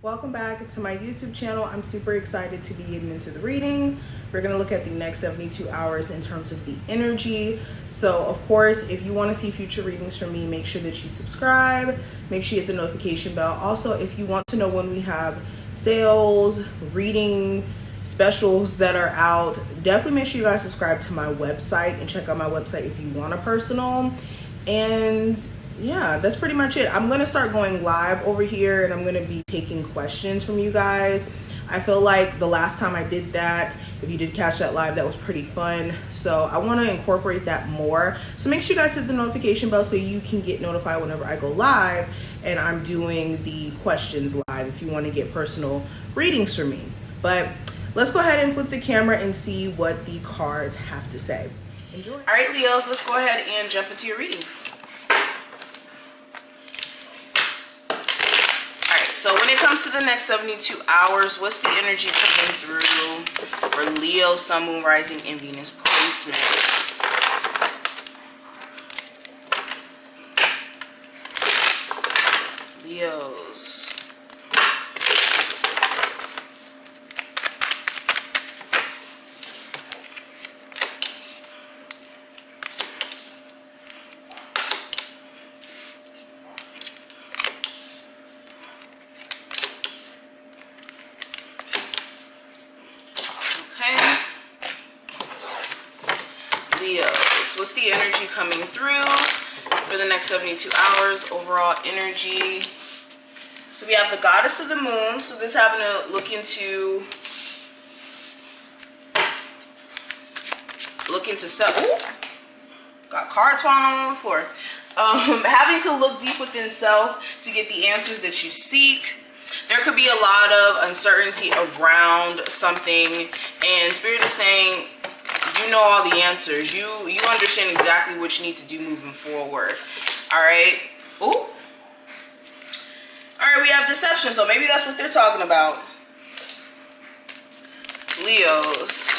Welcome back to my YouTube channel. I'm super excited to be getting into the reading. We're going to look at the next 72 hours in terms of the energy. So of course, if you want to see future readings from me, make sure that you subscribe. Make sure you hit the notification bell. Also, if you want to know when we have sales, reading specials that are out, definitely make sure you guys subscribe to my website and check out my website if you want a personal. And yeah, that's pretty much it. I'm gonna start going live over here and I'm gonna be taking questions from you guys. I feel like the last time I did that, if you did catch that live, that was pretty fun. So I want to incorporate that more. So make sure you guys hit the notification bell so you can get notified whenever I go live and I'm doing the questions live if you want to get personal readings from me. But let's go ahead and flip the camera and see what the cards have to say. Enjoy. All right, Leos, let's go ahead and jump into your reading. So when it comes to the next 72 hours, what's the energy coming through for Leo, Sun, Moon, Rising, and Venus placements? Leos. What's the energy coming through for the next 72 hours? Overall energy. So we have the Goddess of the Moon. So this having to look into self. Ooh, got cards falling all over the floor. Having to look deep within self to get the answers that you seek. There could be a lot of uncertainty around something, and Spirit is saying, you know all the answers. You understand exactly what you need to do moving forward. All right. Ooh. All right, we have deception. So maybe that's what they're talking about. Leos.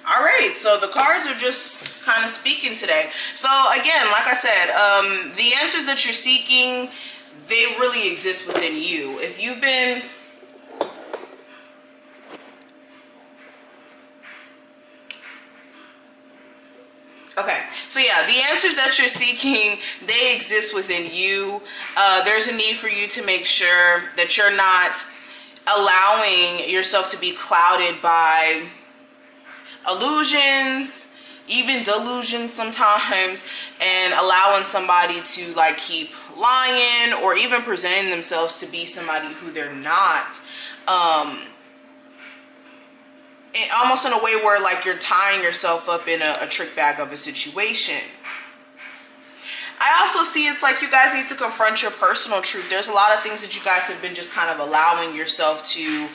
All right. So the cards are just kind of speaking today. So again, like I said, the answers that you're seeking, they really exist within you. If you've been... Okay, so yeah, the answers that you're seeking, they exist within you. There's a need for you to make sure that you're not allowing yourself to be clouded by illusions, even delusions sometimes, and allowing somebody to like keep lying or even presenting themselves to be somebody who they're not. Almost in a way where like you're tying yourself up in a trick bag of a situation. I also see it's like you guys need to confront your personal truth. There's a lot of things that you guys have been just kind of allowing yourself to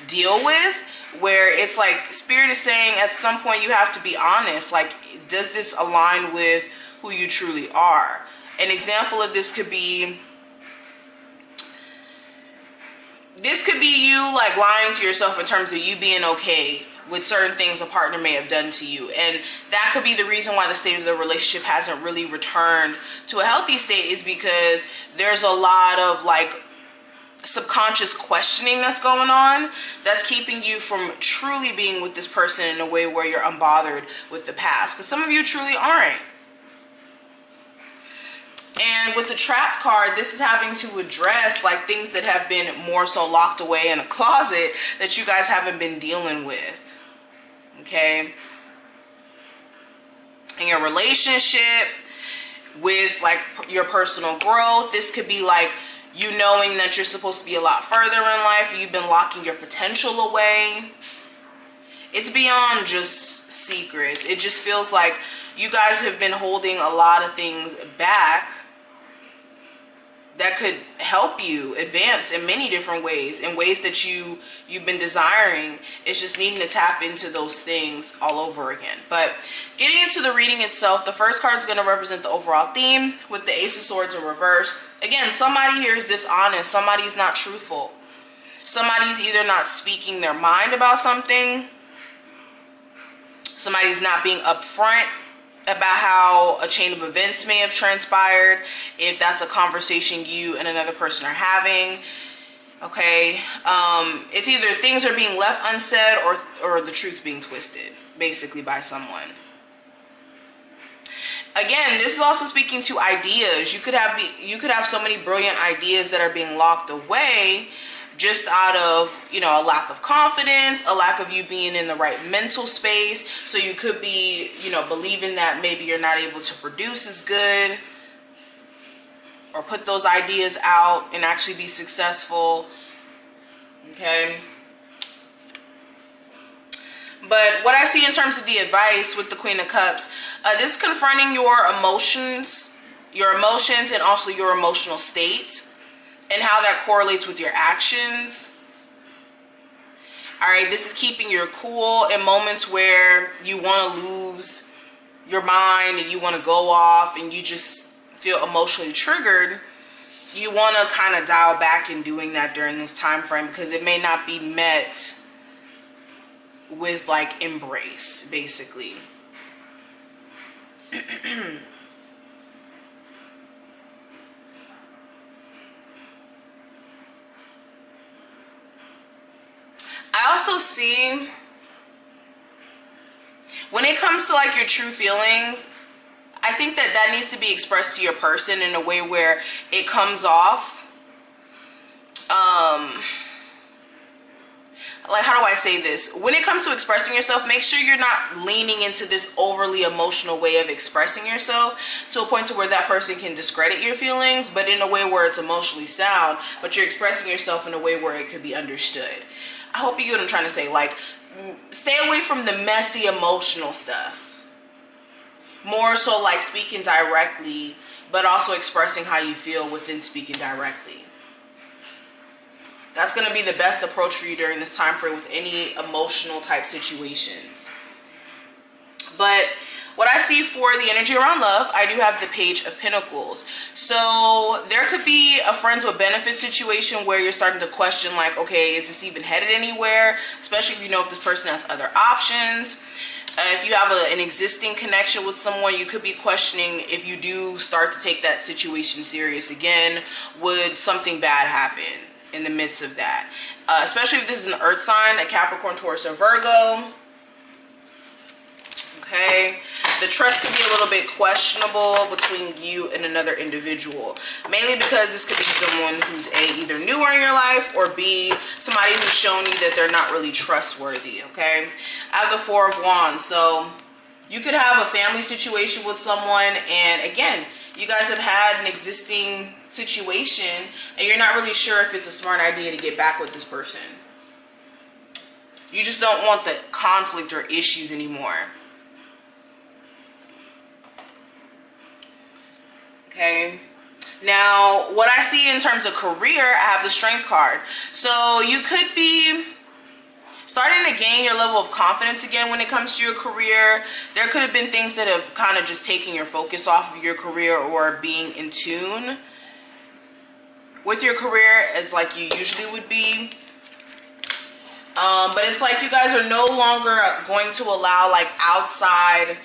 deal with, where it's like Spirit is saying at some point you have to be honest. Like, does this align with who you truly are? An example of this could be you like lying to yourself in terms of you being okay with certain things a partner may have done to you, and that could be the reason why the state of the relationship hasn't really returned to a healthy state, is because there's a lot of like subconscious questioning that's going on that's keeping you from truly being with this person in a way where you're unbothered with the past, because some of you truly aren't. And with the Trapped card, this is having to address like things that have been more so locked away in a closet that you guys haven't been dealing with. Okay? In your relationship, with like your personal growth, this could be like you knowing that you're supposed to be a lot further in life. You've been locking your potential away. It's beyond just secrets. It just feels like you guys have been holding a lot of things back that could help you advance in many different ways, in ways that you've been desiring. It's just needing to tap into those things all over again. But getting into the reading itself, the first card is going to represent the overall theme with the Ace of Swords in reverse. Again, somebody here is dishonest. Somebody's not truthful. Somebody's either not speaking their mind about something. Somebody's not being upfront about how a chain of events may have transpired, if that's a conversation you and another person are having. Okay, it's either things are being left unsaid or the truth's being twisted, basically, by someone. Again, this is also speaking to ideas. You could have so many brilliant ideas that are being locked away just out of, you know, a lack of confidence, a lack of you being in the right mental space. So you could be, you know, believing that maybe you're not able to produce as good or put those ideas out and actually be successful. Okay. But what I see in terms of the advice with the Queen of Cups, this is confronting your emotions and also your emotional state and how that correlates with your actions. All right, this is keeping your cool in moments where you want to lose your mind and you want to go off and you just feel emotionally triggered. You want to kind of dial back in doing that during this time frame because it may not be met with like embrace, basically. I also see when it comes to like your true feelings, I think that needs to be expressed to your person in a way where it comes off like, how do I say this? When it comes to expressing yourself, make sure you're not leaning into this overly emotional way of expressing yourself to a point to where that person can discredit your feelings, but in a way where it's emotionally sound, but you're expressing yourself in a way where it could be understood. I hope you get what I'm trying to say. Like, stay away from the messy emotional stuff. More so like speaking directly, but also expressing how you feel within speaking directly. That's going to be the best approach for you during this time frame with any emotional type situations. But what I see for the energy around love, I do have the Page of Pentacles. So there could be a friends with benefits situation where you're starting to question like, okay, is this even headed anywhere? Especially if you know if this person has other options. If you have an existing connection with someone, you could be questioning if you do start to take that situation serious again, would something bad happen in the midst of that? Especially if this is an earth sign, a Capricorn, Taurus, or Virgo. Okay, the trust could be a little bit questionable between you and another individual, mainly because this could be someone who's either newer in your life or B, somebody who's shown you that they're not really trustworthy. Okay, I have the Four of Wands, so you could have a family situation with someone, and again, you guys have had an existing situation and you're not really sure if it's a smart idea to get back with this person. You just don't want the conflict or issues anymore. Okay. Now, what I see in terms of career, I have the Strength card. So you could be starting to gain your level of confidence again when it comes to your career. There could have been things that have kind of just taken your focus off of your career or being in tune with your career as like you usually would be. But it's like you guys are no longer going to allow like outside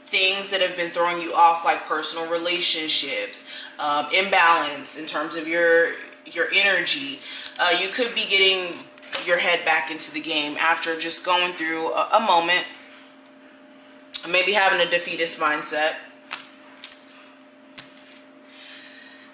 things that have been throwing you off, like personal relationships, imbalance in terms of your energy. You could be getting your head back into the game after just going through a moment, maybe having a defeatist mindset.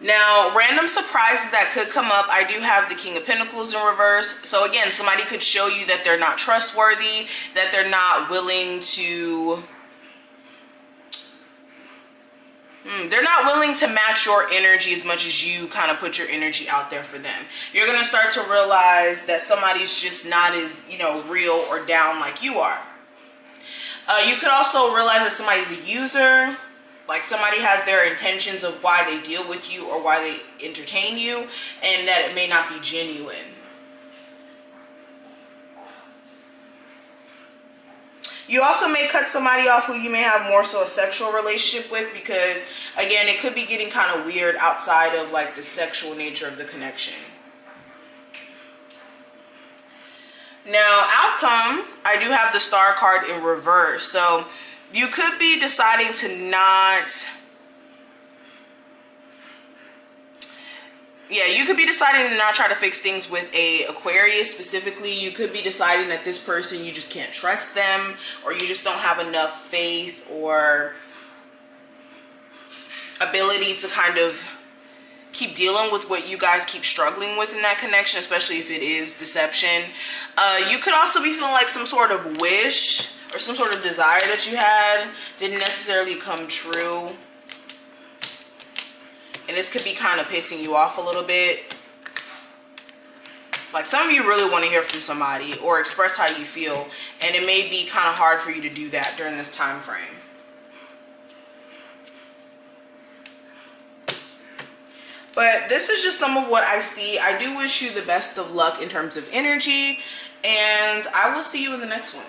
Now, random surprises that could come up, I do have the King of Pentacles in reverse. So again, somebody could show you that they're not trustworthy, that they're not willing to match your energy as much as you kind of put your energy out there for them. You're going to start to realize that somebody's just not as, you know, real or down like you are. You could also realize that somebody's a user, like somebody has their intentions of why they deal with you or why they entertain you, and that it may not be genuine. You also may cut somebody off who you may have more so a sexual relationship with, because again, it could be getting kind of weird outside of like the sexual nature of the connection. Now, outcome, I do have the Star card in reverse. So you could be deciding to not, Yeah, you could be deciding to not try to fix things with a Aquarius specifically. You could be deciding that this person, you just can't trust them, or you just don't have enough faith or ability to kind of keep dealing with what you guys keep struggling with in that connection, especially if it is deception. You could also be feeling like some sort of wish or some sort of desire that you had didn't necessarily come true. And this could be kind of pissing you off a little bit. Like, some of you really want to hear from somebody or express how you feel, and it may be kind of hard for you to do that during this time frame. But this is just some of what I see. I do wish you the best of luck in terms of energy, and I will see you in the next one.